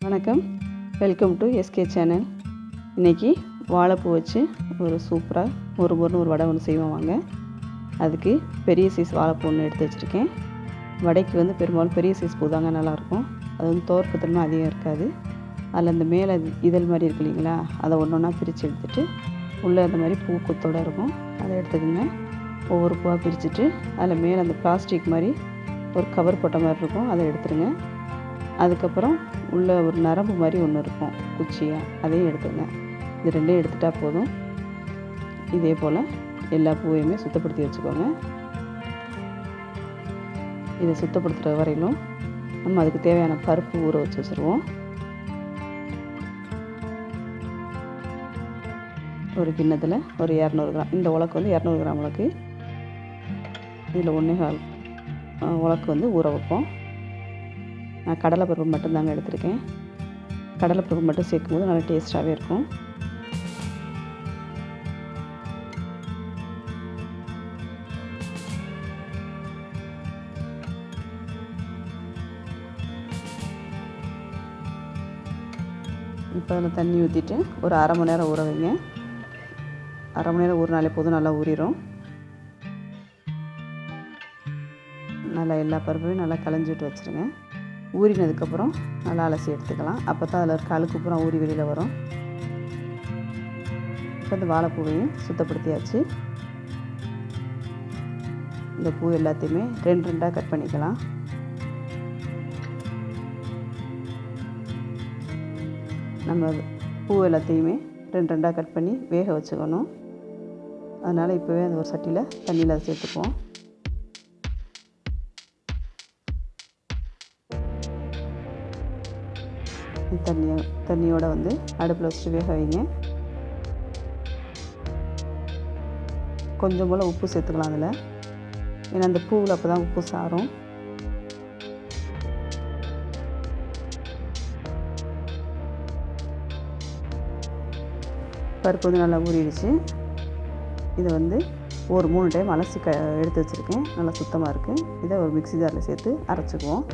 வணக்கம், welcome to SK channel. இன்றைக்கி வாழைப்பூ வச்சு ஒரு சூப்பராக ஒரு வடை ஒன்று செய்வோம் வாங்க. அதுக்கு பெரிய சைஸ் வாழைப்பூ ஒன்று எடுத்து வச்சுருக்கேன். வடைக்கு வந்து பெரும்பாலும் பெரிய சைஸ் பூ தாங்க நல்லாயிருக்கும். அது வந்து தோற்பு தன்மை அதிகம் இருக்காது. அதில் அந்த மேலே இதழ் மாதிரி இருக்கு இல்லைங்களா, அதை ஒன்று ஒன்றா பிரித்து எடுத்துகிட்டு உள்ளே அந்த மாதிரி பூ கொத்தோடு இருக்கும், அதை எடுத்துக்கோங்க. ஒவ்வொரு பூவாக பிரிச்சுட்டு அதில் மேலே அந்த பிளாஸ்டிக் மாதிரி ஒரு கவர் போட்ட மாதிரி இருக்கும், அதை எடுத்துருங்க. அதுக்கப்புறம் உள்ளே ஒரு நரம்பு மாதிரி ஒன்று இருக்கும் குச்சியாக, அதையும் எடுத்துங்க. இது ரெண்டையும் எடுத்துட்டால் போதும். இதே போல் எல்லா பூவையுமே சுத்தப்படுத்தி வச்சுக்கோங்க. இதை சுத்தப்படுத்துகிற வரையிலும் நம்ம அதுக்கு தேவையான பருப்பு ஊற வச்சு வச்சுருவோம். ஒரு கிண்ணத்தில் ஒரு 200 கிராம், இந்த உலக்கு வந்து 200 கிராம் உலக்கு, இதில் 1.25 உலக்கு வந்து ஊற வைப்போம். நான் கடலைப்பருப்பு மட்டும்தாங்க எடுத்திருக்கேன். கடலைப்பருப்பு மட்டும் சேர்க்கும்போது நல்லா டேஸ்ட்டாகவே இருக்கும். இப்போ அதில் தண்ணி ஊற்றிட்டு ஒரு அரை மணி நேரம் ஊற வைங்க. அரை மணி நேரம் ஊறினாலே போதும், நல்லா ஊறிடும். நல்லா எல்லா பருப்பையும் நல்லா களைஞ்சி விட்டு வச்சுருங்க. ஊறினதுக்கப்புறம் நல்லா அலசி எடுத்துக்கலாம். அப்போ தான் அதில் இருக்க அழுக்கு பூரா ஊறி வெளியில் வரும். இப்போ இந்த வாழைப்பூவையும் சுத்தப்படுத்தியாச்சு. இந்த பூ எல்லாத்தையுமே 2 கட் பண்ணிக்கலாம். நம்ம பூ எல்லாத்தையுமே 2 கட் பண்ணி வேக வச்சுக்கணும். அதனால் இப்போவே அந்த ஒரு சட்டியில் தண்ணியில் சேர்த்துக்குவோம். தண்ணியோடு வந்து அடுப்பில் வச்சுட்டு வேக வைங்க. கொஞ்சம் போல் உப்பு சேர்த்துக்கலாம் அதில், ஏன்னா அந்த பூவில் அப்போ தான் உப்பு சாரும். பருப்பு வந்து நல்லா ஊறிடுச்சு. இதை வந்து ஒரு 3 டைம் அலசி எடுத்து வச்சுருக்கேன். நல்லா சுத்தமாக இருக்குது. இதை ஒரு மிக்ஸி ஜாரில் சேர்த்து அரைச்சிக்குவோம்.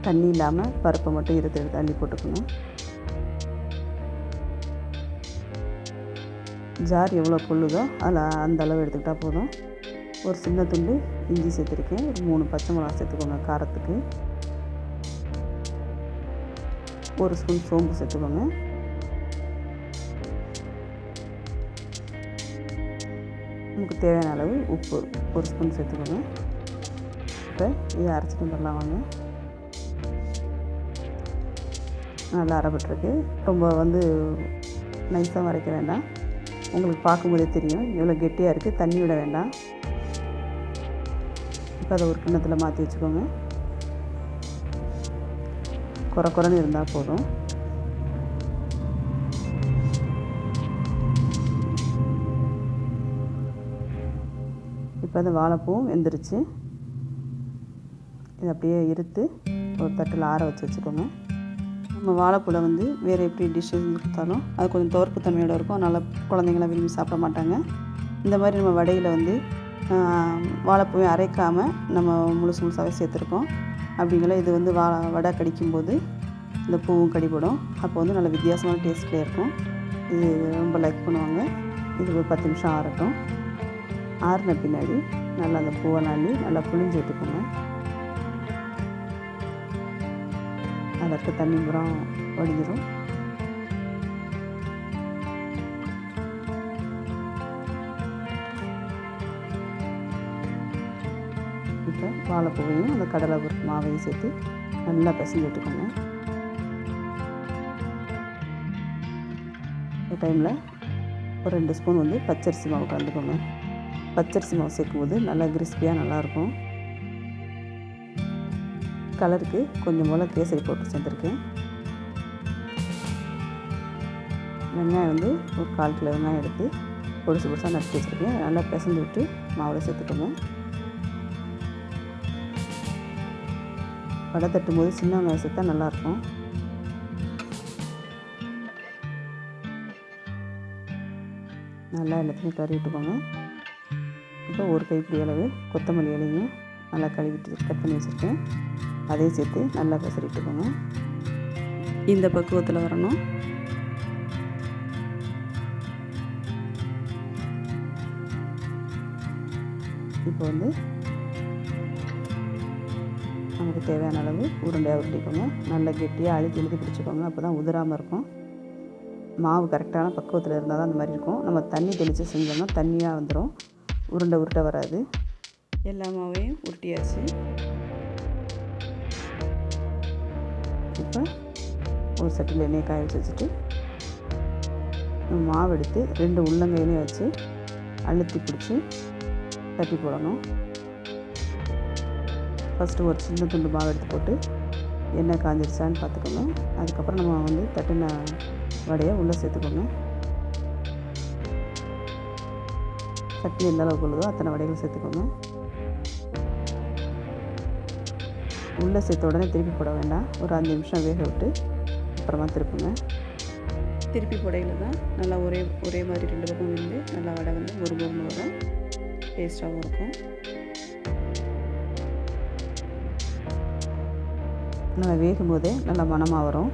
தண்ணி இல்லாமல் பருப்பை மட்டும் எடுத்து அள்ளி போட்டுக்கணும். ஜார் எவ்வளோ கொள்ளுதோ அதில் அந்த அளவு எடுத்துக்கிட்டால் போதும். ஒரு சின்ன துண்டு இஞ்சி சேர்த்துருக்கேன். ஒரு 3 பச்சை மிளகா சேர்த்துக்கோங்க காரத்துக்கு. 1 ஸ்பூன் சோம்பு சேர்த்துக்கோங்க. நமக்கு தேவையான அளவு உப்பு 1 ஸ்பூன் சேர்த்துக்கோங்க. இப்போ இதை அரைச்சிட்டு வந்துடலாம் வாங்க. நல்லா அரைப்பட்டிருக்கு. ரொம்ப வந்து நைஸாக அரைக்க வேண்டாம். உங்களுக்கு பார்க்கும்போதே தெரியும் எவ்வளோ கெட்டியாக இருக்குது. தண்ணி விட வேண்டாம். இப்போ அதை ஒரு கிண்ணத்தில் மாற்றி வச்சுக்கோங்க. குறைன்னு இருந்தால் போதும். இப்போ அந்த வாழைப்பூவும் வெந்துருச்சு. இதை அப்படியே இருத்து ஒரு தட்டில் ஆற வச்சு வச்சுக்கோங்க. நம்ம வாழைப்பூவில் வந்து வேறு எப்படி டிஷ்ஷு கொடுத்தாலும் அது கொஞ்சம் துவர்ப்பு தன்மையோடு இருக்கும். அதனால் குழந்தைங்களாம் விரும்பி சாப்பிட மாட்டாங்க. இந்த மாதிரி நம்ம வடையில் வந்து வாழைப்பூவை அரைக்காமல் நம்ம முழுசாகவே சேர்த்துருக்கோம். அப்படிங்கிற இது வந்து வடை கடிக்கும்போது இந்த பூவும் கடிப்படும். அப்போ வந்து நல்ல வித்தியாசமான டேஸ்ட்லேயே இருக்கும். இது ரொம்ப லைக் பண்ணுவாங்க. இது ஒரு 10 நிமிஷம் ஆறட்டும். ஆறின பின்னாடி நல்லா அந்த பூவை நாளி நல்லா புழிஞ்சு விட்டுக்கோங்க. அதற்கு தண்ணி பூரா வடிஞ்சிடும். இப்போ வாழைப்பூவையும் அந்த கடலை பருப்பு மாவையும் சேர்த்து நல்லா பிசைஞ்சு விட்டுக்கோங்க. இந்த டைமில் ஒரு 2 ஸ்பூன் வந்து பச்சரிசி மாவு கலந்துக்கோங்க. பச்சரிசி மாவு சேர்க்கும்போது நல்லா கிறிஸ்பியாக நல்லாயிருக்கும். கலருக்கு கொஞ்சம் போல் கேசரி போட்டு சேர்த்துருக்கேன். வெங்காயம் வந்து ஒரு 1/4 கிலோ வெங்காயம் எடுத்து பொடிசாக நறுக்கி வச்சுருக்கேன். நல்லா பிசைஞ்சு விட்டு மாவில் சேர்த்துக்கோங்க. வடை தட்டும்போது சின்ன வெங்காயம் சேர்த்தா நல்லாயிருக்கும். நல்லா எல்லாத்தையும் கறி விட்டுக்கோங்க. இப்போ ஒரு கைப்பிடி அளவு கொத்தமல்லி இலையும் நல்லா கழுவிட்டு கட் பண்ணி வச்சுருக்கேன். அதையும் சேர்த்து நல்லா பெசரிட்டுக்கோங்க. இந்த பக்குவத்தில் வரணும். இப்போ வந்து நமக்கு தேவையான அளவு உருண்டையாக உருட்டிக்கோங்க. நல்லா கெட்டியாக அழுத்தி பிடிச்சிக்கோங்க. அப்போ தான் உதிராமல் இருக்கும். மாவு கரெக்டான பக்குவத்தில் இருந்தால் தான் அந்த மாதிரி இருக்கும். நம்ம தண்ணி தெளித்து செஞ்சோம்னா தண்ணியாக வந்துடும், உருண்டை வராது. எல்லா மாவையும் உருட்டியாச்சு. இப்போ ஒரு சட்டியில் எண்ணெயை காய வச்சுட்டு மாவு எடுத்து 2 உள்ளங்கையிலையும் வச்சு அழுத்தி பிடிச்சி தட்டி போடணும். ஃபஸ்ட்டு ஒரு சின்ன துண்டு மாவு எடுத்து போட்டு எண்ணெய் காஞ்சிருச்சான்னு பார்த்துக்கோங்க. அதுக்கப்புறம் நம்ம வந்து தட்டின வடையை உள்ளே சேர்த்துக்கோங்க. சட்னி எந்த அளவுக்கு உள்ளதோ அத்தனை வடைகள் சேர்த்துக்கோங்க. உள்ளே சேர்த்த உடனே திருப்பி போட வேண்டாம். ஒரு 5 நிமிஷம் வேக விட்டு அப்புறமா திருப்புங்க. திருப்பி போடையில் தான் நல்லா ஒரே மாதிரி 2 பக்கம் வந்து நல்லா வடை வந்து மொறுமொறுன்னு வரும், டேஸ்ட்டாகவும் இருக்கும். நல்லா வேகும் போதே நல்லா மணமாக வரும்.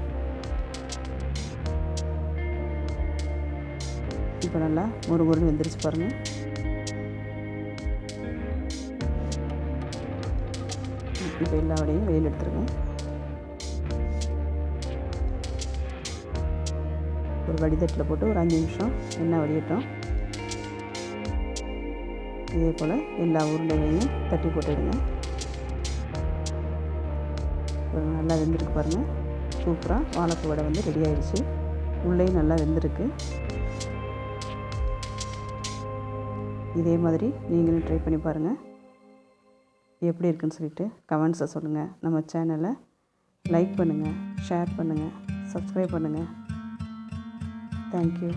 இப்போ நல்லா மொறுமொறுன்னு வெந்துருச்சு பாருங்கள். இப்போ எல்லா வடையும் வெளியில் எடுத்துருங்க. ஒரு வடிதட்டில் போட்டு ஒரு 5 நிமிஷம் எண்ணெய் வடியட்டும். இதே போல் எல்லா உருண்டைகளையும் தட்டி போட்டுடுங்க. நல்லா வெந்திருக்கு பாருங்கள். சூப்பராக வாழைப்பூ வடை வந்து ரெடி ஆகிடுச்சு. உள்ளேயும் நல்லா வெந்திருக்கு. இதே மாதிரி நீங்களும் ட்ரை பண்ணி பாருங்கள். எப்படி இருக்குன்னு சொல்லிட்டு கமெண்ட்ஸை சொல்லுங்கள். நம்ம சேனலை லைக் பண்ணுங்கள், ஷேர் பண்ணுங்கள், சப்ஸ்கிரைப் பண்ணுங்கள். தேங்க்யூ.